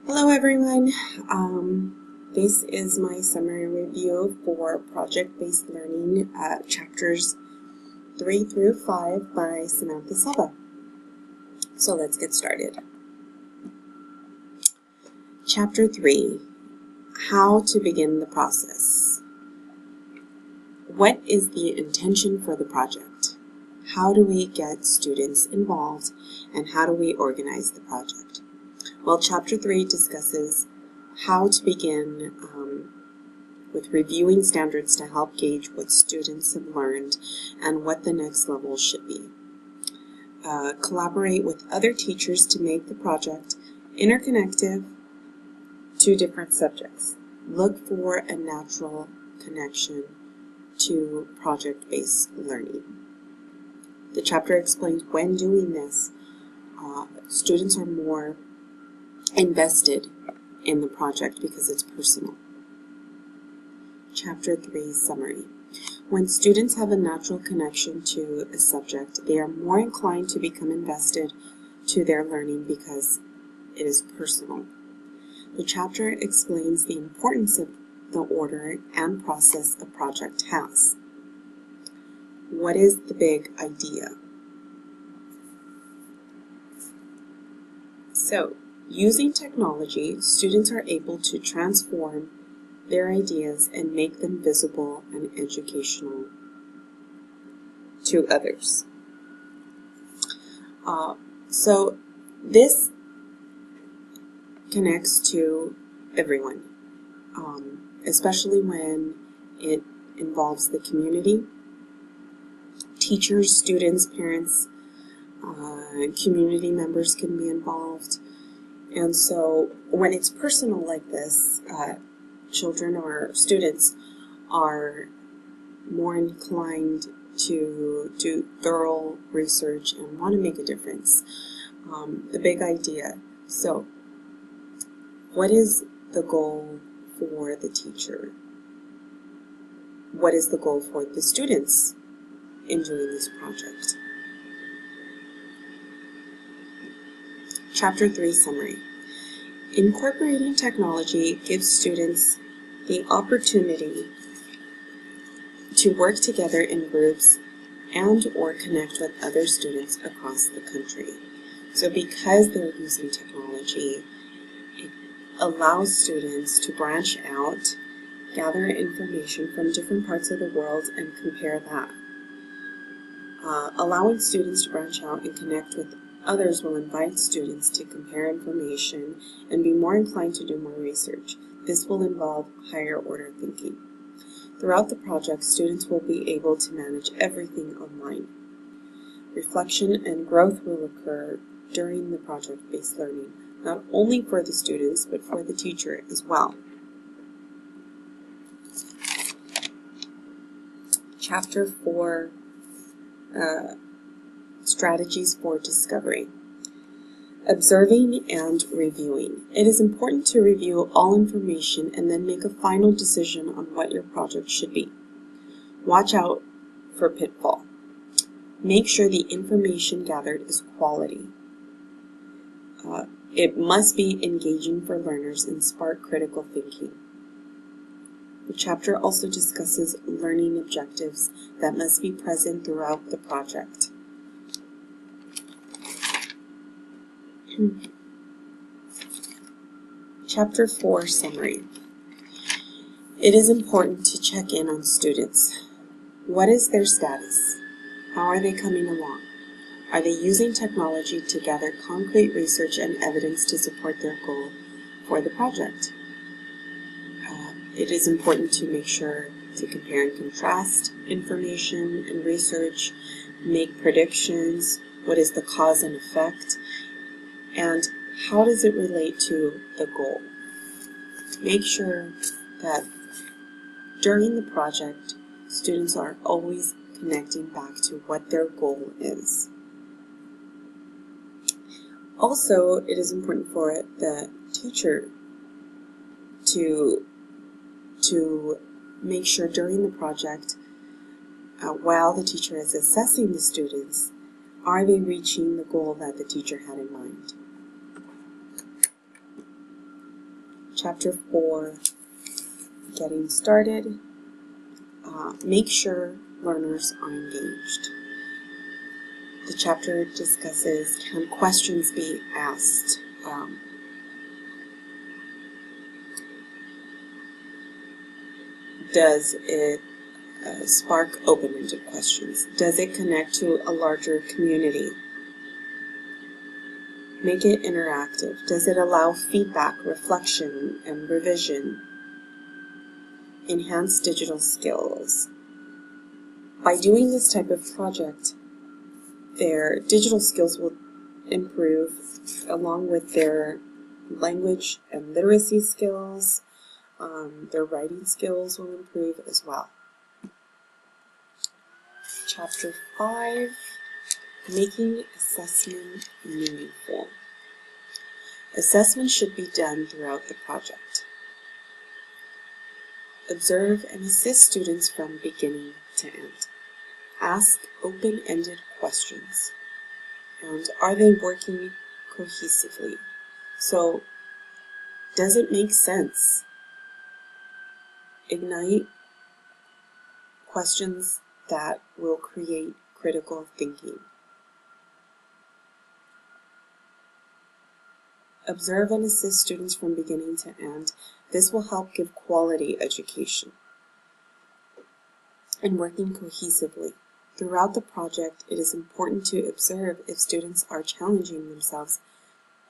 Hello everyone. This is my summary review for project-based learning chapters 3 through 5 by Samantha Silva. So let's get started. Chapter 3, How to begin the process. What is the intention for the project? How do we get students involved, and how do we organize the project? Well, Chapter 3 discusses how to begin with reviewing standards to help gauge what students have learned and what the next level should be. Collaborate with other teachers to make the project interconnective to different subjects. Look for a natural connection to project-based learning. The chapter explains when doing this, students are more invested in the project because it's personal. Chapter 3 Summary. When students have a natural connection to a subject, they are more inclined to become invested to their learning because it is personal. The chapter explains the importance of the order and process a project has. What is the big idea? So, using technology, students are able to transform their ideas and make them visible and educational to others. So this connects to everyone, especially when it involves the community. Teachers, students, parents, community members can be involved. And so when it's personal like this, children or students are more inclined to do thorough research and want to make a difference. The big idea. So, what is the goal for the teacher? What is the goal for the students in doing this project? Chapter 3 Summary. Incorporating technology gives students the opportunity to work together in groups and or connect with other students across the country. So because they're using technology, it allows students to branch out, gather information from different parts of the world, and compare that. Allowing students to branch out and connect with others will invite students to compare information and be more inclined to do more research. This will involve higher order thinking. Throughout the project, students will be able to manage everything online. Reflection and growth will occur during the project-based learning, not only for the students, but for the teacher as well. Chapter 4, Strategies for Discovery. Observing and reviewing. It is important to review all information and then make a final decision on what your project should be. Watch out for pitfall. Make sure the information gathered is quality. It must be engaging for learners and spark critical thinking. The chapter also discusses learning objectives that must be present throughout the project. Chapter 4 Summary. It is important to check in on students. What is their status? How are they coming along? Are they using technology to gather concrete research and evidence to support their goal for the project? It is important to make sure to compare and contrast information and research, make predictions, what is the cause and effect, and how does it relate to the goal? Make sure that during the project, students are always connecting back to what their goal is. Also, it is important for the teacher to make sure during the project, while the teacher is assessing the students, are they reaching the goal that the teacher had in mind? Chapter 4, getting started. Make sure learners are engaged. The chapter discusses, can questions be asked? Does it spark open-ended questions? Does it connect to a larger community? Make it interactive. Does it allow feedback, reflection, and revision? Enhance digital skills. By doing this type of project, their digital skills will improve along with their language and literacy skills. Their writing skills will improve as well. Chapter 5, making assessment meaningful. Assessment should be done throughout the project. Observe and assist students from beginning to end. Ask open-ended questions. And are they working cohesively? So, does it make sense? Ignite questions that will create critical thinking. Observe and assist students from beginning to end. This will help give quality education. And working cohesively. Throughout the project, it is important to observe if students are challenging themselves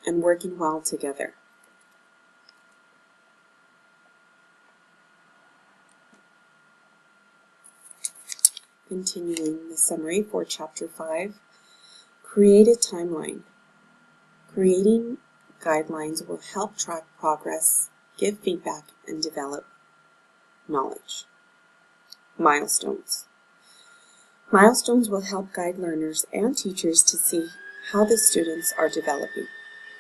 and working well together. Continuing the summary for Chapter 5, create a timeline. Creating guidelines will help track progress, give feedback, and develop knowledge. Milestones. Milestones will help guide learners and teachers to see how the students are developing.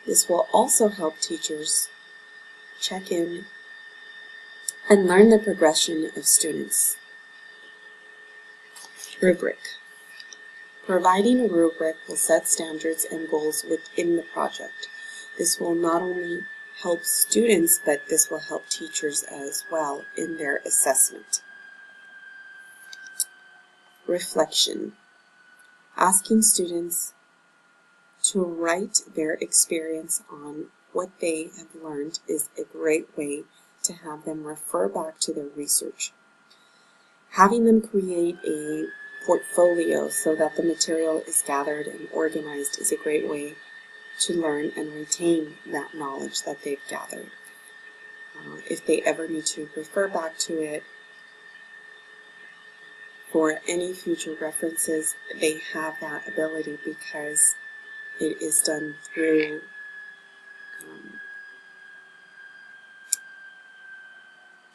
This will also help teachers check in and learn the progression of students. Rubric. Providing a rubric will set standards and goals within the project. This will not only help students, but this will help teachers as well in their assessment. Reflection. Asking students to write their experience on what they have learned is a great way to have them refer back to their research. Having them create a portfolio so that the material is gathered and organized is a great way to learn and retain that knowledge that they've gathered. If they ever need to refer back to it for any future references, they have that ability because it is done through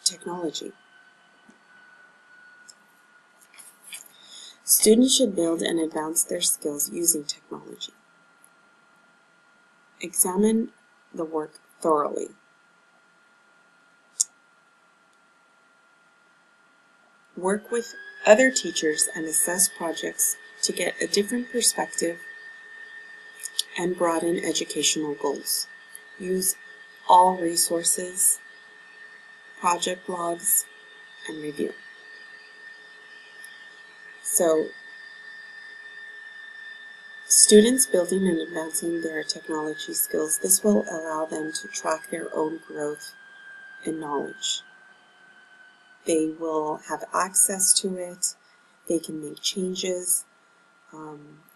technology. Students should build and advance their skills using technology. Examine the work thoroughly. Work with other teachers and assess projects to get a different perspective and broaden educational goals. Use all resources, project logs, and review. So, students building and advancing their technology skills, this will allow them to track their own growth and knowledge. They will have access to it, they can make changes,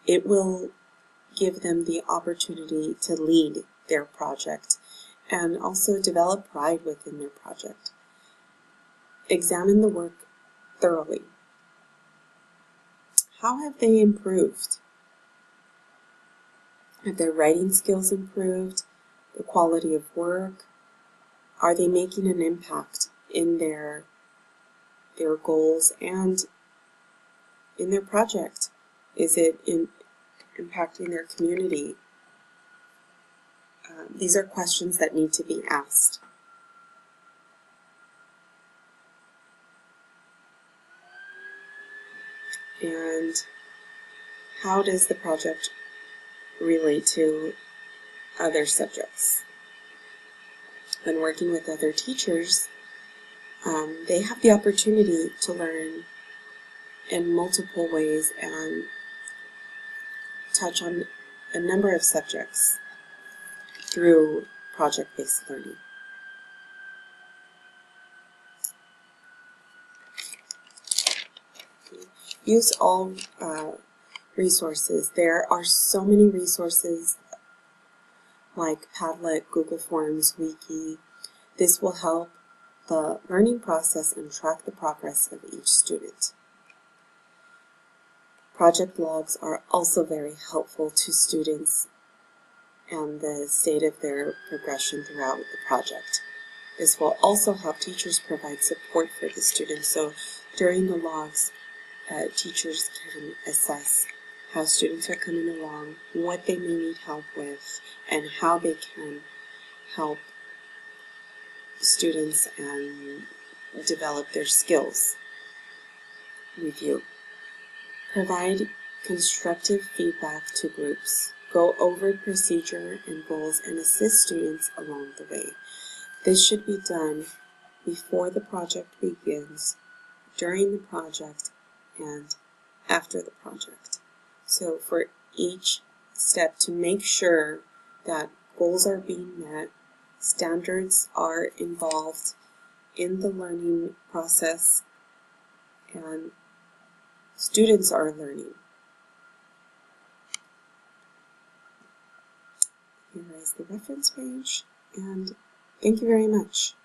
it will give them the opportunity to lead their project and also develop pride within their project. Examine the work thoroughly. How have they improved? Have their writing skills improved? The quality of work? Are they making an impact in their goals and in their project? Is it impacting their community? These are questions that need to be asked. And how does the project relate to other subjects? when working with other teachers, they have the opportunity to learn in multiple ways and touch on a number of subjects through project-based learning. Use all resources. There are so many resources like Padlet, Google Forms, Wiki. This will help the learning process and track the progress of each student. Project logs are also very helpful to students and the state of their progression throughout the project. This will also help teachers provide support for the students. So during the logs, teachers can assess how students are coming along, what they may need help with, and how they can help students and develop their skills. Review. Provide constructive feedback to groups. Go over procedure and goals and assist students along the way. This should be done before the project begins, during the project, and after the project. So for each step, to make sure that goals are being met, standards are involved in the learning process, and students are learning. Here is the reference page, and thank you very much.